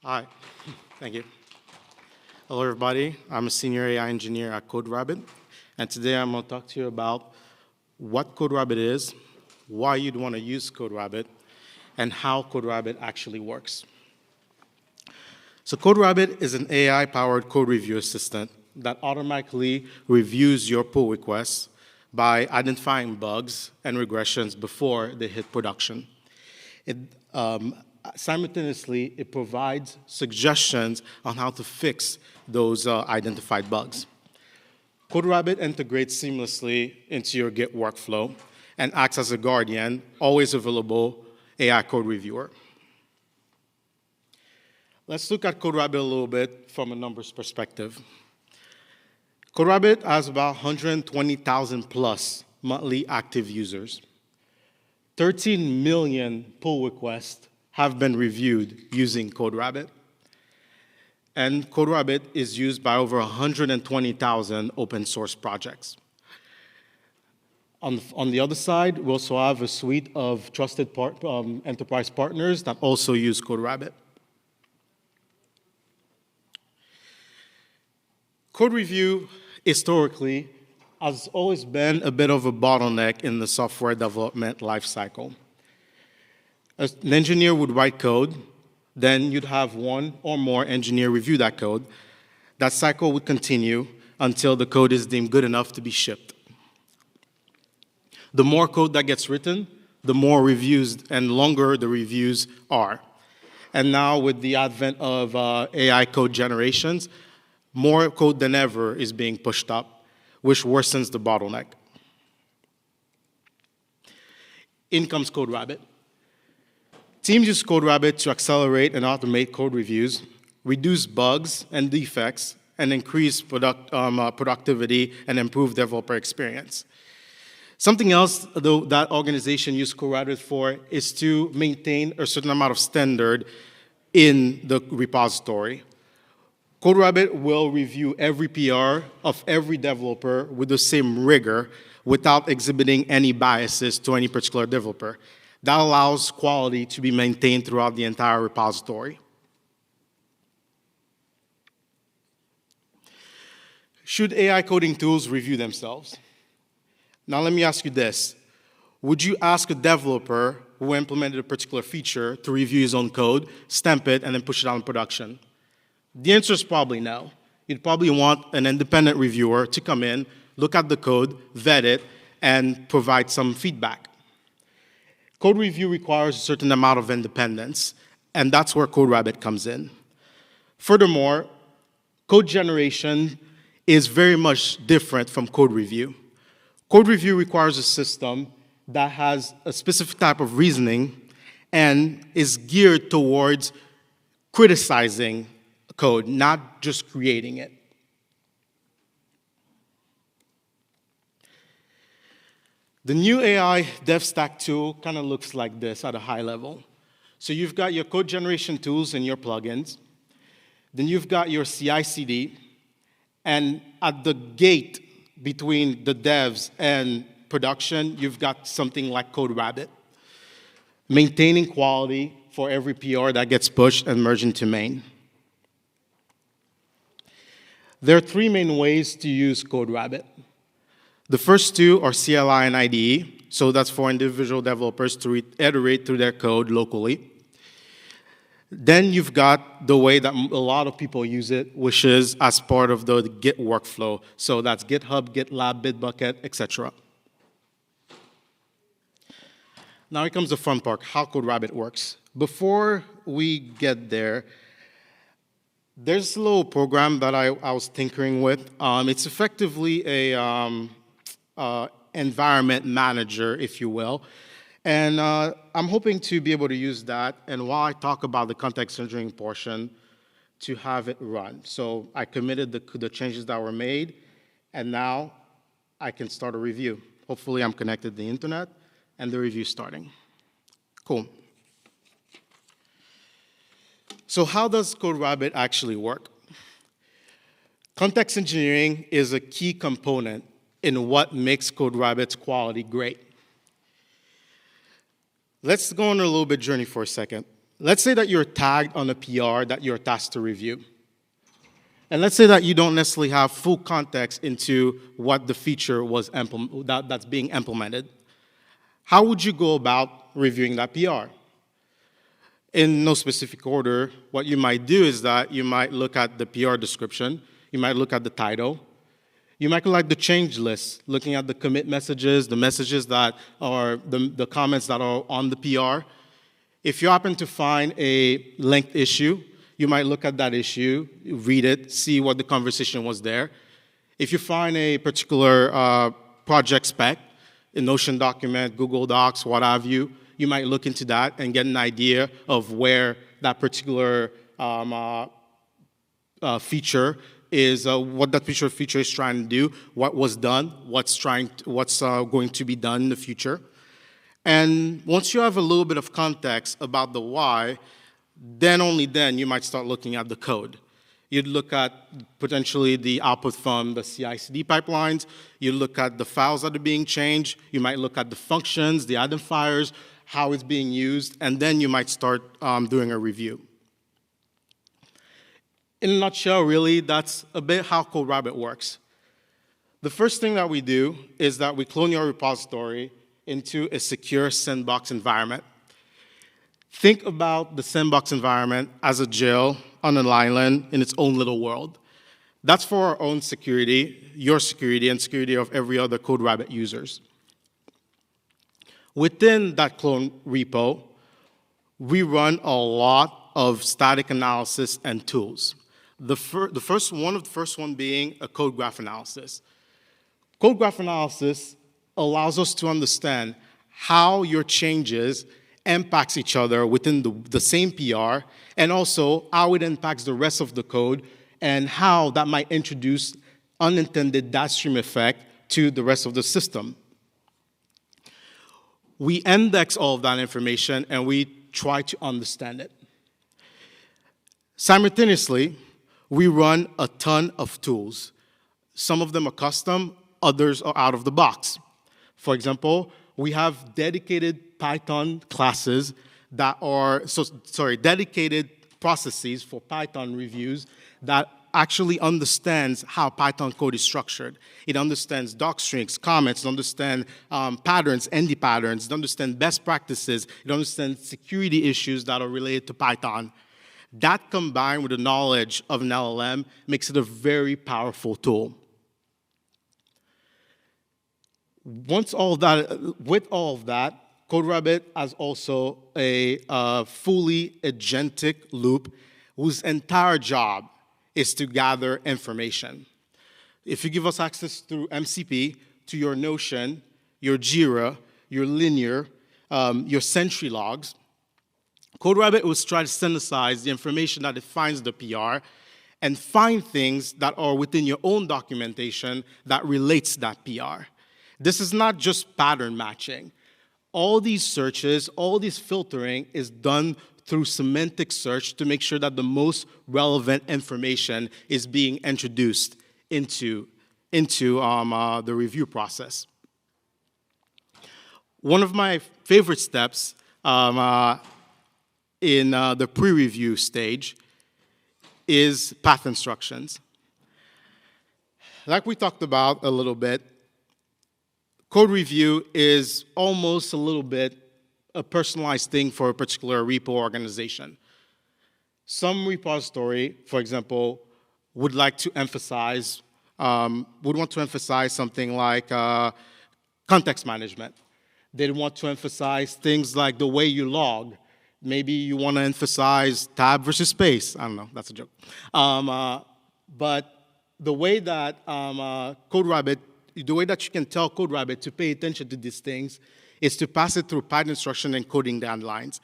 Hi, thank you. Hello, everybody. I'm a senior AI engineer at CodeRabbit, and today I'm going to talk to you about what CodeRabbit is, why you'd want to use CodeRabbit, and how CodeRabbit actually works. So CodeRabbit is an AI-powered code review assistant that automatically reviews your pull requests by identifying bugs and regressions before they hit production. Simultaneously, it provides suggestions on how to fix those identified bugs. CodeRabbit integrates seamlessly into your Git workflow and acts as a guardian, always available AI code reviewer. Let's look at CodeRabbit a little bit from a numbers perspective. CodeRabbit has about 120,000 plus monthly active users. 13 million pull requests have been reviewed using CodeRabbit. And CodeRabbit is used by over 120,000 open source projects. On the other side, we also have a suite of trusted enterprise partners that also use CodeRabbit. Code review, historically, has always been a bit of a bottleneck in the software development lifecycle. An engineer would write code, then you'd have one or more engineer review that code. That cycle would continue until the code is deemed good enough to be shipped. The more code that gets written, the more reviews and longer the reviews are. And now with the advent of AI code generations, more code than ever is being pushed up, which worsens the bottleneck. In comes CodeRabbit. Teams use CodeRabbit to accelerate and automate code reviews, reduce bugs and defects, and increase productivity and improve developer experience. Something else, though, that organization uses CodeRabbit for is to maintain a certain amount of standard in the repository. CodeRabbit will review every PR of every developer with the same rigor without exhibiting any biases to any particular developer. That allows quality to be maintained throughout the entire repository. Should AI coding tools review themselves? Now let me ask you this. Would you ask a developer who implemented a particular feature to review his own code, stamp it, and then push it out in production? The answer is probably no. You'd probably want an independent reviewer to come in, look at the code, vet it, and provide some feedback. Code review requires a certain amount of independence, and that's where CodeRabbit comes in. Furthermore, code generation is very much different from code review. Code review requires a system that has a specific type of reasoning and is geared towards criticizing code, not just creating it. The new AI dev stack tool kind of looks like this at a high level. So you've got your code generation tools and your plugins. Then you've got your CI/CD. And at the gate between the devs and production, you've got something like CodeRabbit, maintaining quality for every PR that gets pushed and merged into main. There are three main ways to use CodeRabbit. The first two are CLI and IDE, so that's for individual developers to iterate through their code locally. Then you've got the way that a lot of people use it, which is as part of the Git workflow. So that's GitHub, GitLab, Bitbucket, etc. Now here comes the fun part, how CodeRabbit works. Before we get there, there's a little program that I was tinkering with. It's effectively a environment manager, if you will. And I'm hoping to be able to use that, and while I talk about the context engineering portion, to have it run. So I committed the changes that were made, and now I can start a review. Hopefully I'm connected to the internet, and the review's starting. Cool. So how does CodeRabbit actually work? Context engineering is a key component in what makes CodeRabbit's quality great. Let's go on a little bit journey for a second. Let's say that you're tagged on a PR that you're tasked to review. And let's say that you don't necessarily have full context into what the feature was that's being implemented. How would you go about reviewing that PR? In no specific order, what you might do is that you might look at the PR description, you might look at the title, you might look at the change list, looking at the commit messages, the messages that are the comments that are on the PR. If you happen to find a linked issue, you might look at that issue, read it, see what the conversation was there. If you find a particular project spec, a Notion document, Google Docs, what have you, you might look into that and get an idea of where that particular feature is, what that feature is trying to do, what was done, what's going to be done in the future. And once you have a little bit of context about the why, then only then you might start looking at the code. You'd look at potentially the output from the CI/CD pipelines. You look at the files that are being changed. You might look at the functions, the identifiers, how it's being used, and then you might start doing a review. In a nutshell, really, that's a bit how CodeRabbit works. The first thing that we do is that we clone your repository into a secure sandbox environment. Think about the sandbox environment as a jail on an island in its own little world. That's for our own security, your security, and security of every other CodeRabbit users. Within that clone repo, we run a lot of static analysis and tools. The first one being a code graph analysis. Code graph analysis allows us to understand how your changes impacts each other within the same PR, and also how it impacts the rest of the code, and how that might introduce unintended downstream effect to the rest of the system. We index all of that information, and we try to understand it. Simultaneously, we run a ton of tools. Some of them are custom, others are out of the box. For example, we have dedicated Python classes that are, dedicated processes for Python reviews that actually understands how Python code is structured. It understands docstrings, comments, it understands patterns, ND patterns, it understands best practices, it understands security issues that are related to Python. That combined with the knowledge of an LLM makes it a very powerful tool. With all of that, CodeRabbit has also a fully agentic loop whose entire job is to gather information. If you give us access through MCP to your Notion, your Jira, your Linear, your Sentry logs, CodeRabbit will try to synthesize the information that defines the PR and find things that are within your own documentation that relates to that PR. This is not just pattern matching. All these searches, all this filtering is done through semantic search to make sure that the most relevant information is being introduced into the review process. One of my favorite steps in the pre-review stage is path instructions. Like we talked about a little bit, code review is almost a little bit a personalized thing for a particular repo organization. Some repository, for example, would want to emphasize something like context management. They'd want to emphasize things like the way you log. Maybe you want to emphasize tab versus space. I don't know, that's a joke. But the way that CodeRabbit, the way that you can tell CodeRabbit to pay attention to these things is to pass it through Python instruction and coding guidelines.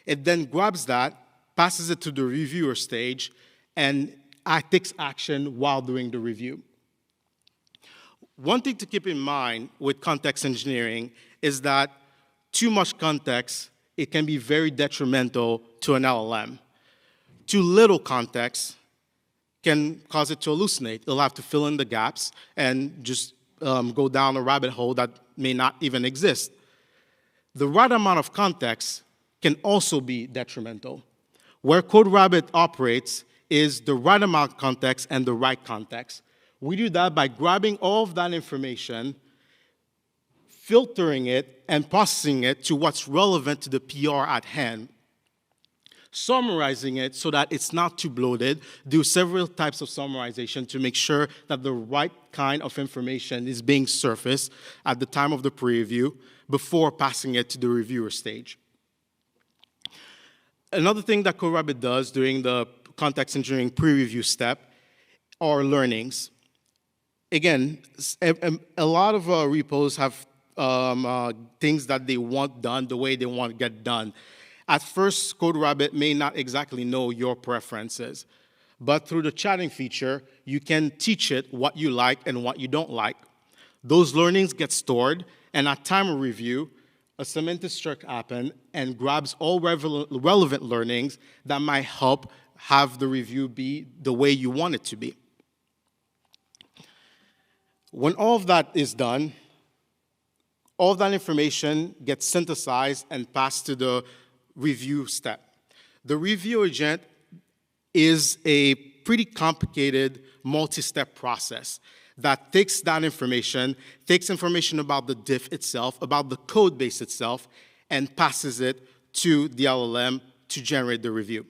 It then grabs that, passes it to the reviewer stage, and takes action while doing the review. One thing to keep in mind with context engineering is that too much context, it can be very detrimental to an LLM. Too little context can cause it to hallucinate. It'll have to fill in the gaps and just go down a rabbit hole that may not even exist. The right amount of context can also be detrimental. Where CodeRabbit operates is the right amount of context and the right context. We do that by grabbing all of that information, filtering it, and processing it to what's relevant to the PR at hand, summarizing it so that it's not too bloated, do several types of summarization to make sure that the right kind of information is being surfaced at the time of the preview before passing it to the reviewer stage. Another thing that CodeRabbit does during the context engineering pre-review step are learnings. Again, a lot of repos have things that they want done the way they want to get done. At first, CodeRabbit may not exactly know your preferences, but through the chatting feature, you can teach it what you like and what you don't like. Those learnings get stored, and at time of review, a semantic check happens and grabs all relevant learnings that might help have the review be the way you want it to be. When all of that is done, all of that information gets synthesized and passed to the review step. The review agent is a pretty complicated multi-step process that takes that information, takes information about the diff itself, about the code base itself, and passes it to the LLM to generate the review.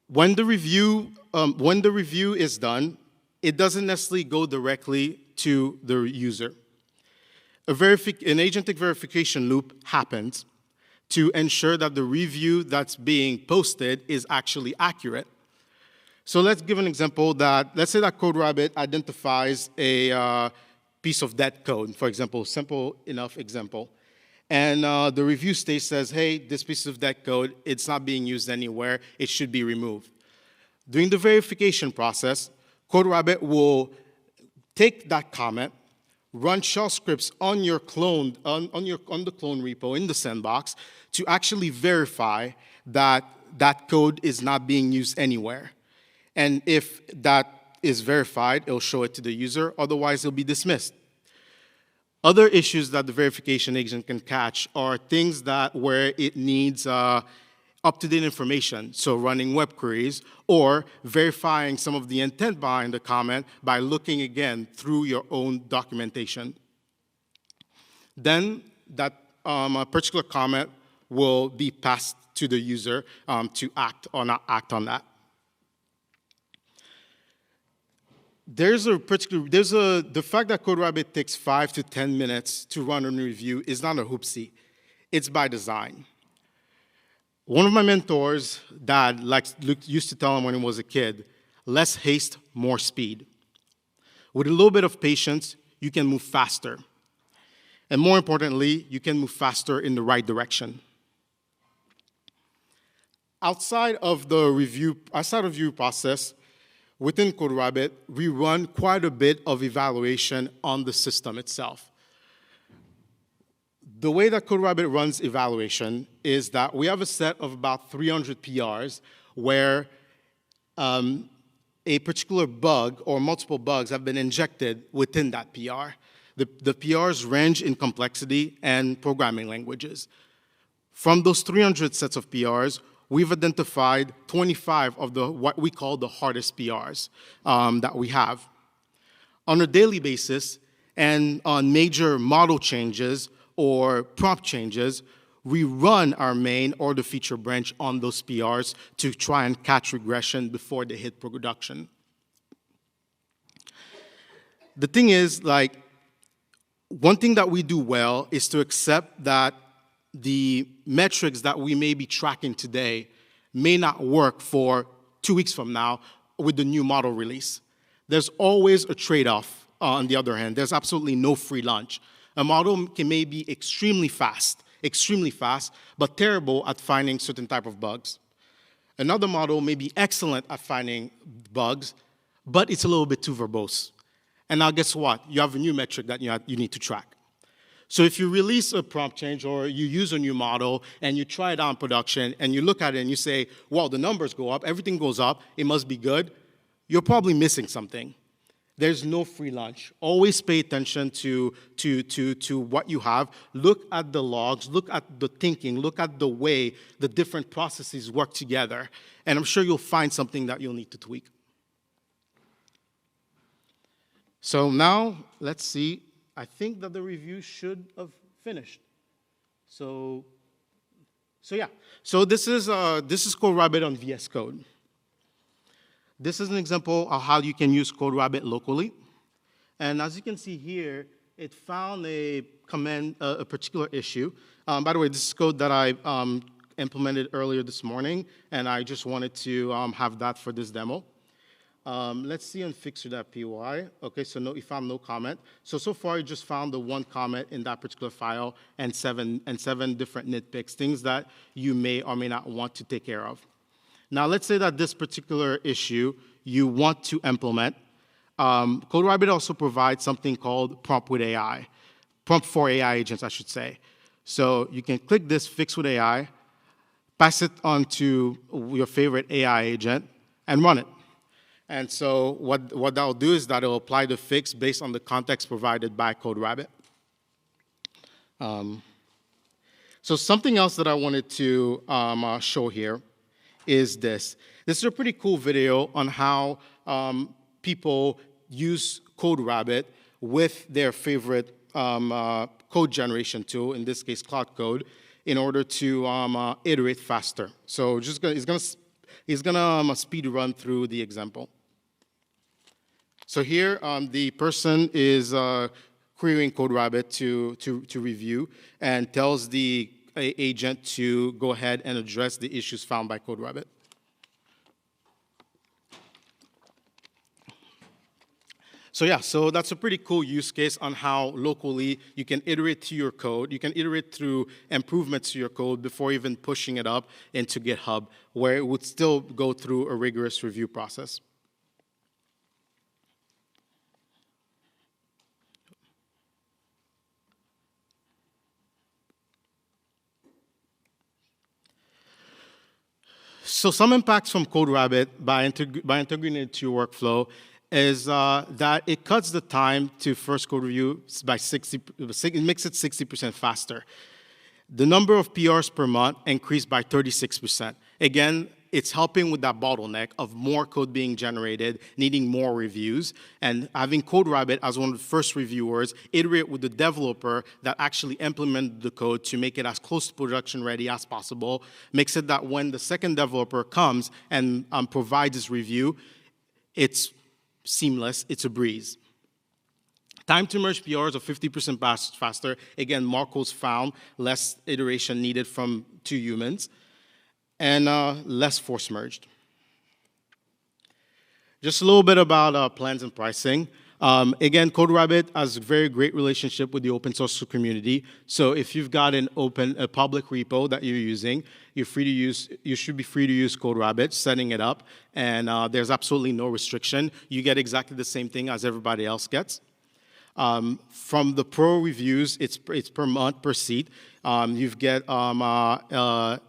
When the review is done, it doesn't necessarily go directly to the user. An agentic verification loop happens to ensure that the review that's being posted is actually accurate. So let's give an example let's say that CodeRabbit identifies a piece of dead code, for example, simple enough example. And the review stage says, hey, this piece of dead code, it's not being used anywhere, it should be removed. During the verification process, CodeRabbit will take that comment, run shell scripts on your clone, on the clone repo in the sandbox to actually verify that that code is not being used anywhere. And if that is verified, it'll show it to the user, otherwise it'll be dismissed. Other issues that the verification agent can catch are things where it needs up-to-date information, so running web queries, or verifying some of the intent behind the comment by looking again through your own documentation. Then that particular comment will be passed to the user to act or not act on that. The fact that CodeRabbit takes 5 to 10 minutes to run a review is not a hoopsie. It's by design. One of my mentors, Dad, used to tell him when he was a kid, less haste, more speed. With a little bit of patience, you can move faster. And more importantly, you can move faster in the right direction. Outside of the review process, within CodeRabbit, we run quite a bit of evaluation on the system itself. The way that CodeRabbit runs evaluation is that we have a set of about 300 PRs where a particular bug or multiple bugs have been injected within that PR. The PRs range in complexity and programming languages. From those 300 sets of PRs, we've identified 25 of what we call the hardest PRs that we have. On a daily basis and on major model changes or prompt changes, we run our main or the feature branch on those PRs to try and catch regression before they hit production. The thing is, one thing that we do well is to accept that the metrics that we may be tracking today may not work for 2 weeks from now with the new model release. There's always a trade-off on the other hand. There's absolutely no free lunch. A model may be extremely fast, but terrible at finding certain type of bugs. Another model may be excellent at finding bugs, but it's a little bit too verbose. And now guess what? You have a new metric that you need to track. So if you release a prompt change or you use a new model and you try it on production and you look at it and you say, well, the numbers go up, everything goes up, it must be good, you're probably missing something. There's no free lunch. Always pay attention to what you have. Look at the logs, look at the thinking, look at the way the different processes work together. And I'm sure you'll find something that you'll need to tweak. So now, let's see. I think that the review should have finished. So yeah. So this is CodeRabbit on VS Code. This is an example of how you can use CodeRabbit locally. And as you can see here, it found a particular issue. By the way, this is code that I implemented earlier this morning, and I just wanted to have that for this demo. Let's see on fixer.py. Okay, so it found no comment. So far, it just found the one comment in that particular file and seven different nitpicks, things that you may or may not want to take care of. Now, let's say that this particular issue you want to implement. CodeRabbit also provides something called Prompt with AI, Prompt for AI agents, I should say. So you can click this Fix with AI, pass it on to your favorite AI agent, and run it. And so what that'll do is that it'll apply the fix based on the context provided by CodeRabbit. So something else that I wanted to show here is this. This is a pretty cool video on how people use CodeRabbit with their favorite code generation tool, in this case, Cloud Code, in order to iterate faster. So he's gonna speed run through the example. So here, the person is querying CodeRabbit to review and tells the agent to go ahead and address the issues found by CodeRabbit. So yeah, so that's a pretty cool use case on how locally you can iterate to your code. You can iterate through improvements to your code before even pushing it up into GitHub, where it would still go through a rigorous review process. So some impacts from CodeRabbit by integrating it to your workflow is that it cuts the time to first code review by 60%, it makes it 60% faster. The number of PRs per month increased by 36%. Again, it's helping with that bottleneck of more code being generated, needing more reviews, and having CodeRabbit as one of the first reviewers iterate with the developer that actually implemented the code to make it as close to production ready as possible, makes it that when the second developer comes and provides his review, it's seamless, it's a breeze. Time to merge PRs are 50% faster. Again, more codes found, less iteration needed from two humans, and less force merged. Just a little bit about plans and pricing. Again, CodeRabbit has a very great relationship with the open source community. So if you've got a public repo that you're using, you should be free to use CodeRabbit, setting it up, and there's absolutely no restriction. You get exactly the same thing as everybody else gets. From the pro reviews, it's per month, per seat. You get the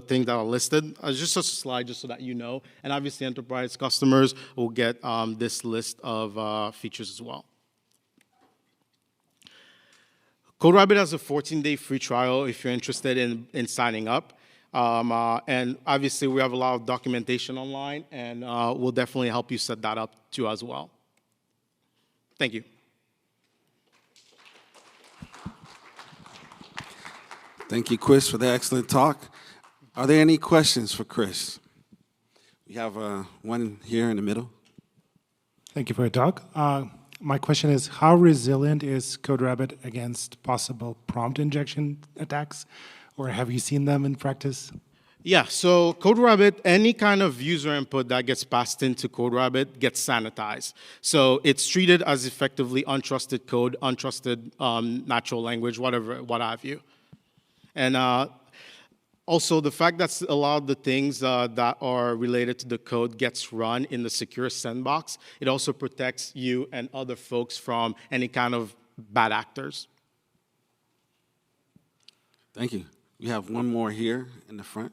things that are listed. Just a slide just so that you know. And obviously, enterprise customers will get this list of features as well. CodeRabbit has a 14-day free trial if you're interested in signing up. And obviously, we have a lot of documentation online, and we'll definitely help you set that up too as well. Thank you. Thank you, Chris, for the excellent talk. Are there any questions for Chris? We have one here in the middle. Thank you for your talk. My question is, how resilient is CodeRabbit against possible prompt injection attacks, or have you seen them in practice? Yeah, so CodeRabbit, any kind of user input that gets passed into CodeRabbit gets sanitized. So it's treated as effectively untrusted code, untrusted natural language, what have you. And also, the fact that a lot of the things that are related to the code gets run in the secure sandbox, it also protects you and other folks from any kind of bad actors. Thank you. We have one more here in the front.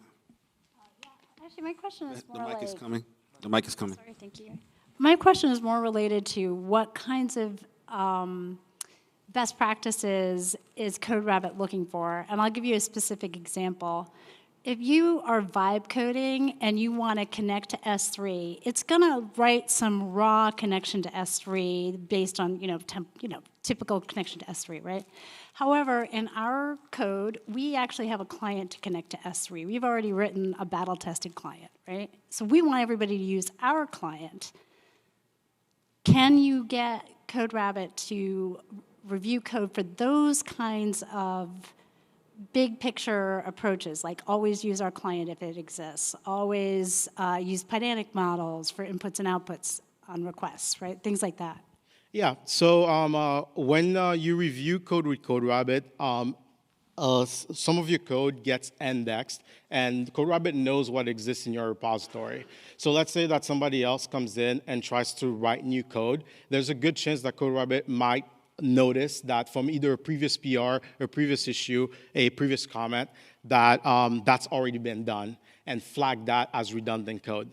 Actually, my question is more The mic like... is coming. The mic is coming. Sorry, thank you. My question is more related to what kinds of best practices is CodeRabbit looking for? And I'll give you a specific example. If you are vibe coding and you want to connect to S3, it's going to write some raw connection to S3 based on typical connection to S3, right? However, in our code, we actually have a client to connect to S3. We've already written a battle-tested client, right? So we want everybody to use our client. Can you get CodeRabbit to review code for those kinds of big picture approaches, like always use our client if it exists, always use Pydantic models for inputs and outputs on requests, right? Things like that. Yeah, so when you review code with CodeRabbit, some of your code gets indexed, and CodeRabbit knows what exists in your repository. So let's say that somebody else comes in and tries to write new code. There's a good chance that CodeRabbit might notice that from either a previous PR, a previous issue, a previous comment, that that's already been done, and flag that as redundant code.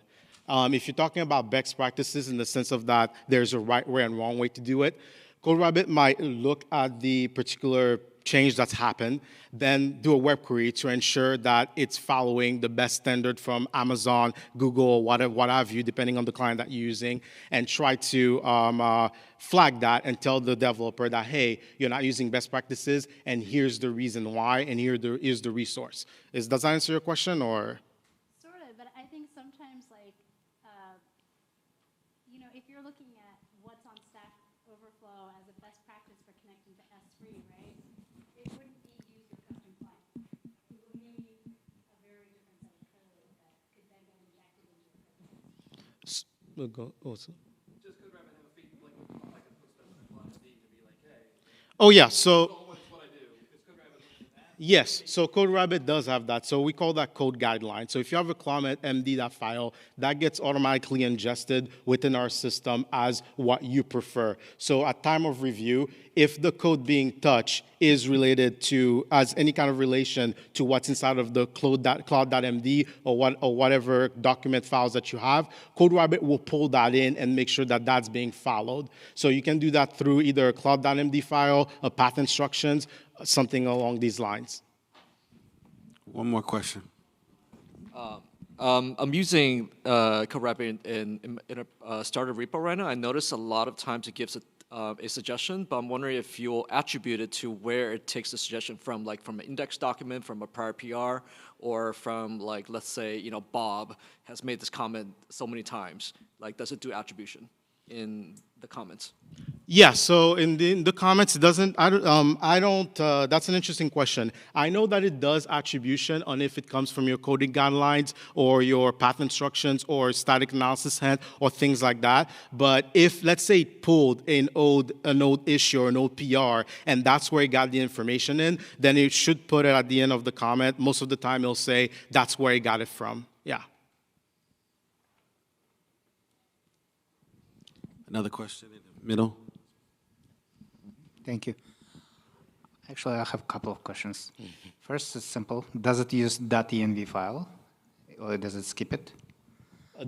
If you're talking about best practices in the sense of that there's a right way and wrong way to do it, CodeRabbit might look at the particular change that's happened, then do a web query to ensure that it's following the best standard from Amazon, Google, whatever, what have you, depending on the client that you're using, and try to flag that and tell the developer that, hey, you're not using best practices, and here's the reason why, and here's the resource. Does that answer your question, or? Sort of, but I think sometimes, like, if you're looking at what's on Stack Overflow as a best practice for connecting to S3, right? It wouldn't be use your custom client. It would be a very different set of code that could then get injected into your code. Just CodeRabbit have a feed, like a post to be like, hey. Oh yeah, so. What I do. Is CodeRabbit looking at that? Yes, so CodeRabbit does have that. So we call that code guideline. So if you have a comment MD file, that gets automatically ingested within our system as what you prefer. So at time of review, if the code being touched is related to, as any kind of relation to what's inside of the cloud.md or whatever document files that you have, CodeRabbit will pull that in and make sure that that's being followed. So you can do that through either a cloud.md file, a path instructions, something along these lines. One more question. I'm using CodeRabbit in a starter repo right now. I notice a lot of times it gives a suggestion, but I'm wondering if you'll attribute it to where it takes the suggestion from, like from an index document, from a prior PR, or from, like, let's say, Bob has made this comment so many times. Like, does it do attribution in the comments? Yeah, so in the comments, it doesn't, that's an interesting question. I know that it does attribution on if it comes from your coding guidelines or your path instructions or static analysis hand or things like that. But if, let's say, it pulled an old issue or an old PR, and that's where it got the information in, then it should put it at the end of the comment. Most of the time, it'll say that's where it got it from. Yeah. Another question in the middle. Thank you. Actually, I have a couple of questions. First, it's simple. Does it use .env file, or does it skip it?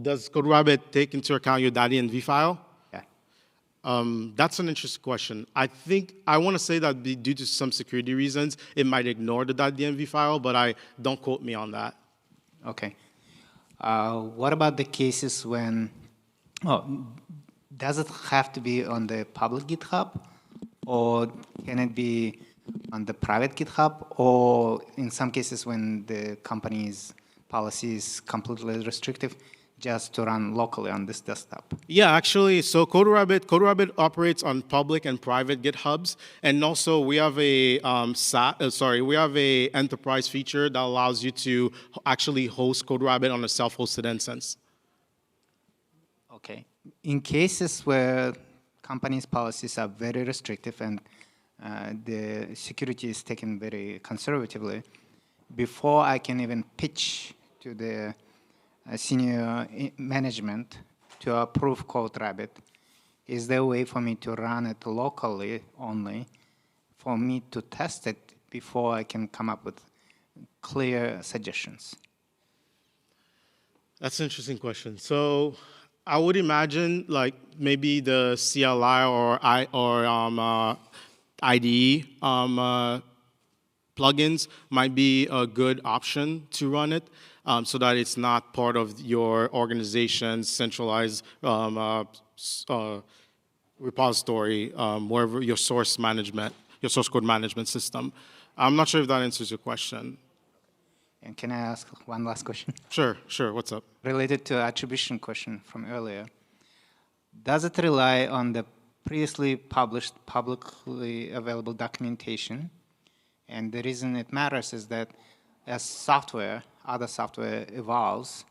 Does CodeRabbit take into account your .env file? Yeah. That's an interesting question. I want to say that due to some security reasons, it might ignore the .env file, but don't quote me on that. Okay. What about the cases when, does it have to be on the public GitHub, or can it be on the private GitHub, or in some cases when the company's policy is completely restrictive, just to run locally on this desktop? Yeah, actually, so CodeRabbit operates on public and private GitHubs, and also we have a enterprise feature that allows you to actually host CodeRabbit on a self-hosted instance. Okay. In cases where companies' policies are very restrictive and the security is taken very conservatively, before I can even pitch to the senior management to approve CodeRabbit, is there a way for me to run it locally only, for me to test it before I can come up with clear suggestions? That's an interesting question. So I would imagine like maybe the CLI or IDE plugins might be a good option to run it, so that it's not part of your organization's centralized repository, wherever your source code management system. I'm not sure if that answers your question. And can I ask one last question? Sure. What's up? Related to attribution question from earlier. Does it rely on the previously published, publicly available documentation? And the reason it matters is that as other software evolves,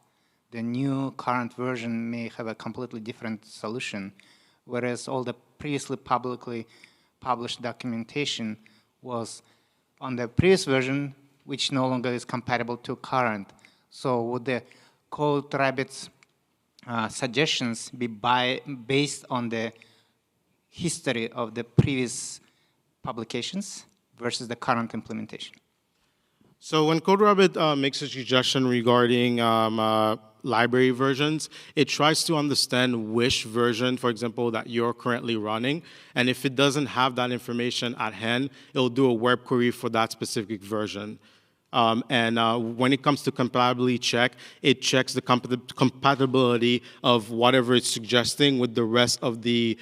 the new current version may have a completely different solution, whereas all the previously publicly published documentation was on the previous version, which no longer is compatible to current. So would the CodeRabbit's suggestions be based on the history of the previous publications versus the current implementation? So when CodeRabbit makes a suggestion regarding library versions, it tries to understand which version, for example, that you're currently running. And if it doesn't have that information at hand, it'll do a web query for that specific version. When it comes to compatibility check, it checks the compatibility of whatever it's suggesting with the rest of the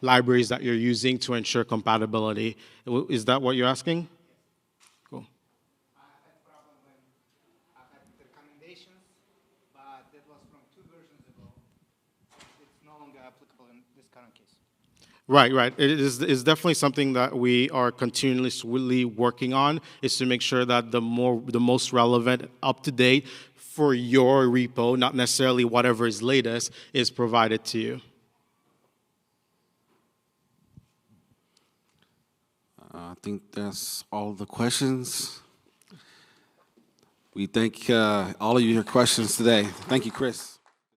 libraries that you're using to ensure compatibility. Is that what you're asking? Cool. I had a problem when I had recommendations, but that was from 2 versions ago. It's no longer applicable in this current case. Right. It's definitely something that we are continuously working on, is to make sure that the most relevant, up-to-date for your repo, not necessarily whatever is latest, is provided to you. I think that's all the questions. We thank all of you for your questions today. Thank you, Chris.